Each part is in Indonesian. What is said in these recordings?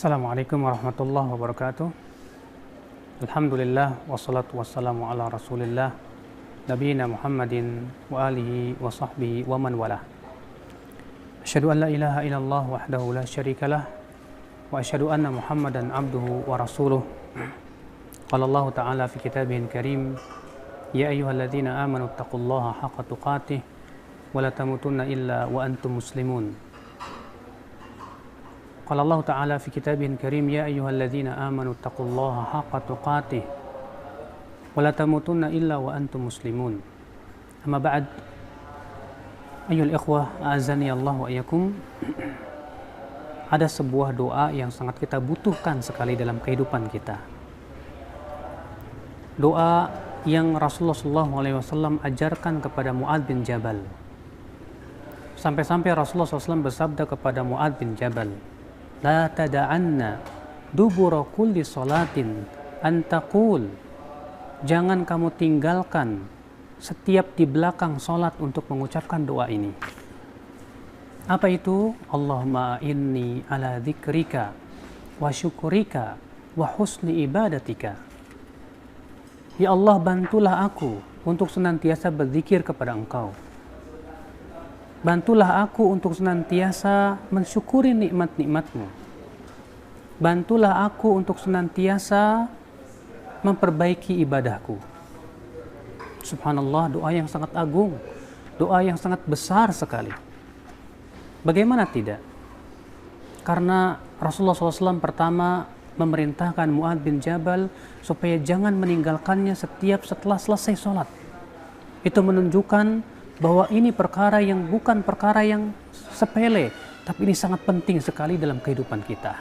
Assalamualaikum warahmatullahi wabarakatuh. Alhamdulillah wassalatu wassalamu ala Rasulillah nabiyina Muhammadin wa alihi wa sahbihi wa man walah. Asyhadu an la ilaha illallah wahdahu la syarikalah wa asyhadu anna Muhammadan abduhu wa rasuluh. Qala Allah ta'ala fi kitabihil karim, ya ayyuhalladzina amanu taqullaha haqqa tuqatih wa la tamutunna illa wa antum muslimun. Qala Allah Ta'ala fi kitabihil karim, ya ayyuhalladzina amanu taqullaha haqqa tuqatih wa la tamutunna illa wa antum muslimun. Amma ba'd, ayyuhal ikhwah, a'azani Allah wa iyyakum. Ada sebuah doa yang sangat kita butuhkan sekali dalam kehidupan kita. Doa yang Rasulullah SAW ajarkan kepada Mu'adz bin Jabal. Sampai-sampai Rasulullah SAW bersabda kepada Mu'adz bin Jabal, la tada'anna dubura kulli salatin antaqul, jangan kamu tinggalkan setiap di belakang salat untuk mengucapkan doa ini. Apa itu? Allahumma inni ala dzikrika wa syukurika wa husni ibadatika. Ya Allah, bantulah aku untuk senantiasa berzikir kepada Engkau. Bantulah aku untuk senantiasa mensyukuri nikmat-nikmat-Mu. Bantulah aku untuk senantiasa memperbaiki ibadahku. Subhanallah, doa yang sangat agung, doa yang sangat besar sekali. Bagaimana tidak? Karena Rasulullah SAW pertama memerintahkan Mu'adz bin Jabal supaya jangan meninggalkannya setelah selesai sholat. Itu menunjukkan bahwa ini perkara yang bukan perkara yang sepele, tapi ini sangat penting sekali dalam kehidupan kita.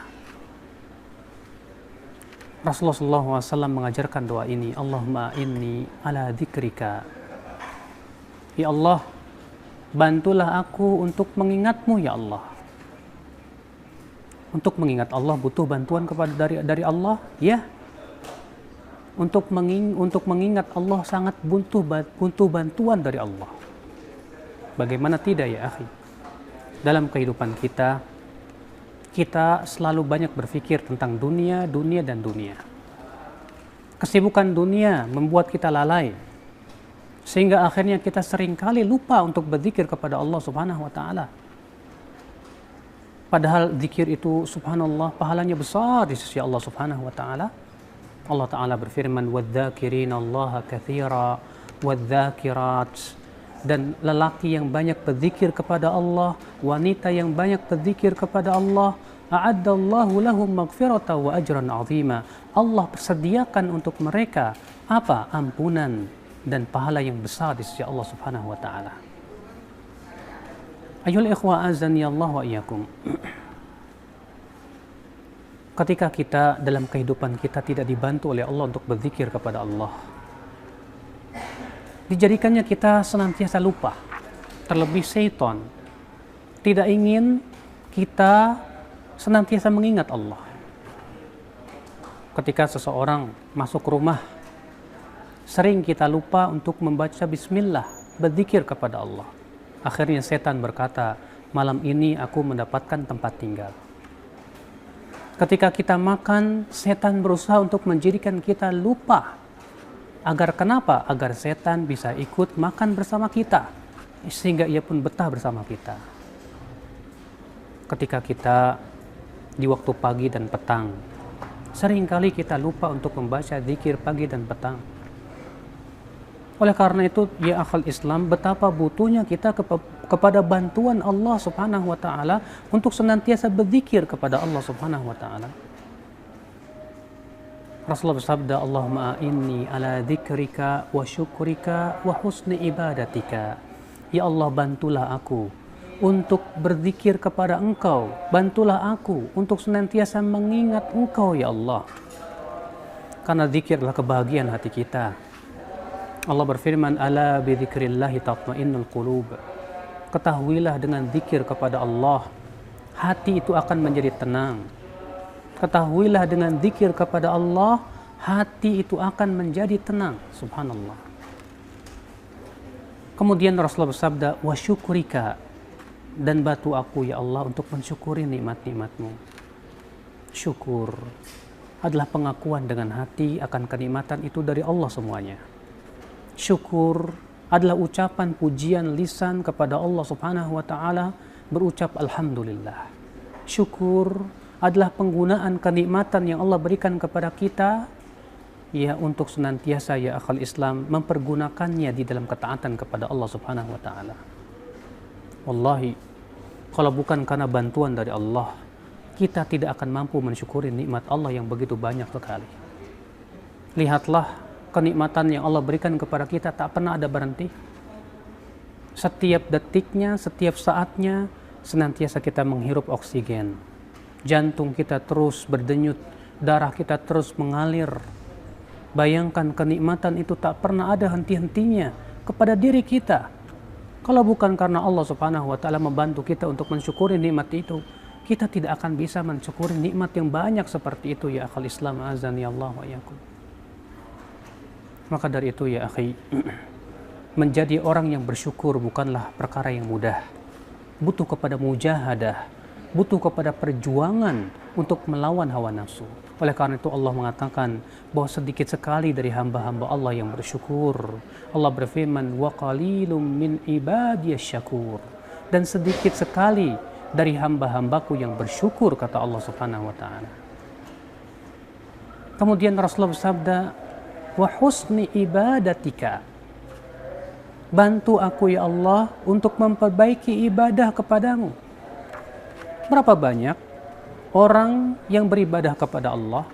Rasulullah SAW mengajarkan doa ini, Allahumma inni ala dzikrika. Ya Allah, bantulah aku untuk mengingat-Mu ya Allah. Untuk mengingat Allah butuh bantuan dari Allah, ya. Untuk mengingat Allah sangat butuh bantuan dari Allah. Bagaimana tidak ya akhi? Dalam kehidupan kita selalu banyak berpikir tentang dunia, dan dunia. Kesibukan dunia membuat kita lalai, sehingga akhirnya kita seringkali lupa untuk berzikir kepada Allah Subhanahu wa Ta'ala. Padahal zikir itu subhanallah pahalanya besar di sisi Allah Subhanahu wa Ta'ala. Allah Ta'ala berfirman, wadzakirina Allaha katsira wadzakirat. Dan lelaki yang banyak berzikir kepada Allah, wanita yang banyak berzikir kepada Allah, a'addallahu lahum maghfiratan wa ajran 'azima. Allah persediakan untuk mereka apa? Ampunan dan pahala yang besar di sisi Allah Subhanahu wa Ta'ala. Ayyuhal ikhwah, azani Allah wa iyyakum. Ketika kita dalam kehidupan kita tidak dibantu oleh Allah untuk berzikir kepada Allah, dijadikannya kita senantiasa lupa. Terlebih syaitan tidak ingin kita senantiasa mengingat Allah. Ketika seseorang masuk rumah, sering kita lupa untuk membaca bismillah, berzikir kepada Allah. Akhirnya setan berkata, malam ini aku mendapatkan tempat tinggal. Ketika kita makan, setan berusaha untuk menjadikan kita lupa. Agar kenapa? Agar setan bisa ikut makan bersama kita, sehingga ia pun betah bersama kita. Ketika kita di waktu pagi dan petang, seringkali kita lupa untuk membaca zikir pagi dan petang. Oleh karena itu, ya akhal Islam, betapa butuhnya kita kepada bantuan Allah Subhanahu wa Ta'ala untuk senantiasa berzikir kepada Allah Subhanahu wa Ta'ala. Rasulullah bersabda, Allahumma inni ala dzikrika wa syukrika wa husni ibadatika. Ya Allah, bantulah aku untuk berzikir kepada Engkau. Bantulah aku untuk senantiasa mengingat Engkau ya Allah. Karena zikir adalah kebahagiaan hati kita. Allah berfirman, ala bi dzikrillahi tatma'innul qulub. Ketahuilah dengan zikir kepada Allah, hati itu akan menjadi tenang. Ketahuilah dengan zikir kepada Allah, hati itu akan menjadi tenang. Subhanallah. Kemudian Rasulullah bersabda, wa syukurika, dan bantu aku ya Allah untuk mensyukuri nikmat-nikmat-Mu. Syukur adalah pengakuan dengan hati akan kenikmatan itu dari Allah semuanya. Syukur adalah ucapan pujian lisan kepada Allah Subhanahu wa taala, berucap alhamdulillah. Syukur adalah penggunaan kenikmatan yang Allah berikan kepada kita ya untuk senantiasa ya akal Islam mempergunakannya di dalam ketaatan kepada Allah Subhanahu wa taala. Wallahi, kalau bukan karena bantuan dari Allah, kita tidak akan mampu mensyukuri nikmat Allah yang begitu banyak sekali. Lihatlah kenikmatan yang Allah berikan kepada kita tak pernah ada berhenti. Setiap detiknya, setiap saatnya senantiasa kita menghirup oksigen. Jantung kita terus berdenyut, darah kita terus mengalir. Bayangkan kenikmatan itu tak pernah ada henti-hentinya kepada diri kita. Kalau bukan karena Allah Subhanahu wa taala membantu kita untuk mensyukuri nikmat itu, kita tidak akan bisa mensyukuri nikmat yang banyak seperti itu ya akal Islam azani Allah wa iyyakum. Maka dari itu ya akhi, menjadi orang yang bersyukur bukanlah perkara yang mudah. Butuh kepada mujahadah, butuh kepada perjuangan untuk melawan hawa nafsu. Oleh karena itu Allah mengatakan bahwa sedikit sekali dari hamba-hamba Allah yang bersyukur. Allah berfirman, wa qalilum min ibadiyas syakur. Dan sedikit sekali dari hamba-hambaku yang bersyukur, kata Allah Subhanahu wa taala. Kemudian Rasulullah bersabda, wa husni ibadatika. Bantu aku ya Allah untuk memperbaiki ibadah kepadamu. Berapa banyak orang yang beribadah kepada Allah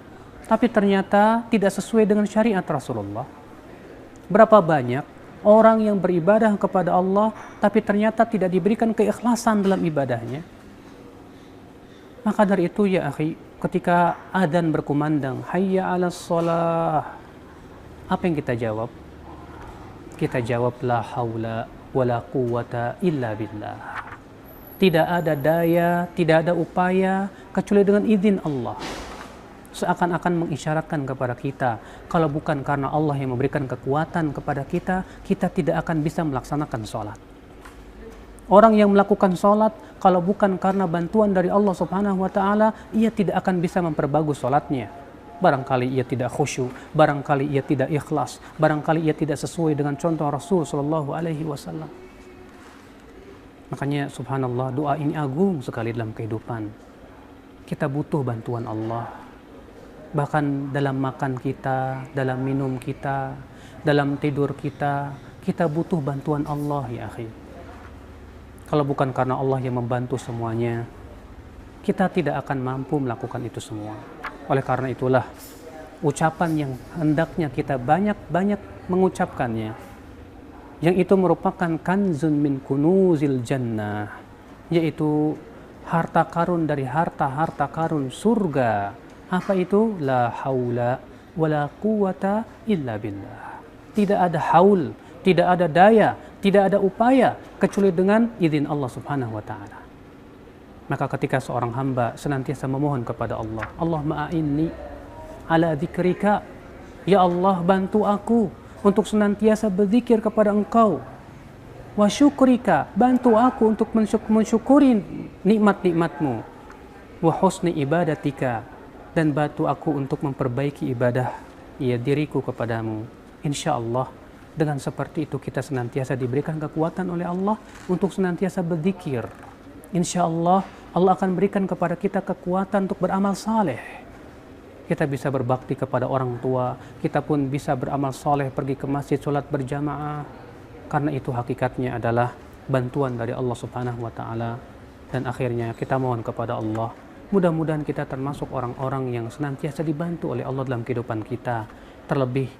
tapi ternyata tidak sesuai dengan syariat Rasulullah? Berapa banyak orang yang beribadah kepada Allah tapi ternyata tidak diberikan keikhlasan dalam ibadahnya? Maka dari itu ya akhi, ketika adzan berkumandang, hayya 'alas shalah, apa yang kita jawab? Kita jawab la haula wala quwwata illa billah. Tidak ada daya, tidak ada upaya kecuali dengan izin Allah. Seakan-akan mengisyaratkan kepada kita, kalau bukan karena Allah yang memberikan kekuatan kepada kita, kita tidak akan bisa melaksanakan sholat. Orang yang melakukan sholat, kalau bukan karena bantuan dari Allah Subhanahu wa taala, ia tidak akan bisa memperbagus sholatnya. Barangkali ia tidak khusyuk, barangkali ia tidak ikhlas, barangkali ia tidak sesuai dengan contoh Rasul sallallahu alaihi wasallam. Makanya subhanallah, doa ini agung sekali dalam kehidupan. Kita butuh bantuan Allah. Bahkan dalam makan kita, dalam minum kita, dalam tidur kita, kita butuh bantuan Allah ya akhi. Kalau bukan karena Allah yang membantu semuanya, kita tidak akan mampu melakukan itu semua. Oleh karena itulah, ucapan yang hendaknya kita banyak-banyak mengucapkannya, yang itu merupakan kanzun min kunuzil jannah, yaitu harta karun dari harta-harta karun surga. Apa itu? La haula wala quwwata illa billah. Tidak ada haul, tidak ada daya, tidak ada upaya kecuali dengan izin Allah Subhanahu wa taala. Maka ketika seorang hamba senantiasa memohon kepada Allah, Allahumma a'inni ala dzikrika, ya Allah bantu aku untuk senantiasa berzikir kepada Engkau. Wa syukrika, bantu aku untuk mensyukuri nikmat-nikmat-Mu. Wa husni ibadatika, dan bantu aku untuk memperbaiki ibadah ya diriku kepadamu. Insya Allah dengan seperti itu kita senantiasa diberikan kekuatan oleh Allah untuk senantiasa berzikir. Insya Allah Allah akan berikan kepada kita kekuatan untuk beramal saleh. Kita bisa berbakti kepada orang tua, kita pun bisa beramal saleh, pergi ke masjid, sholat berjamaah. Karena itu hakikatnya adalah bantuan dari Allah Subhanahu wa taala. Dan akhirnya kita mohon kepada Allah, mudah-mudahan kita termasuk orang-orang yang senantiasa dibantu oleh Allah dalam kehidupan kita. Terlebih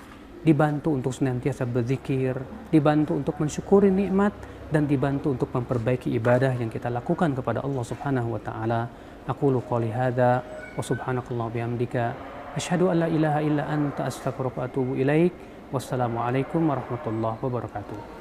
dibantu untuk senantiasa berzikir, dibantu untuk mensyukuri nikmat, dan dibantu untuk memperbaiki ibadah yang kita lakukan kepada Allah Subhanahu wa taala. Aqulu qouli hadza wa subhanakallah bihamdika asyhadu an la ilaha illa anta astaghfiruka wa atubu ilaik. Wassalamu alaikum warahmatullahi wabarakatuh.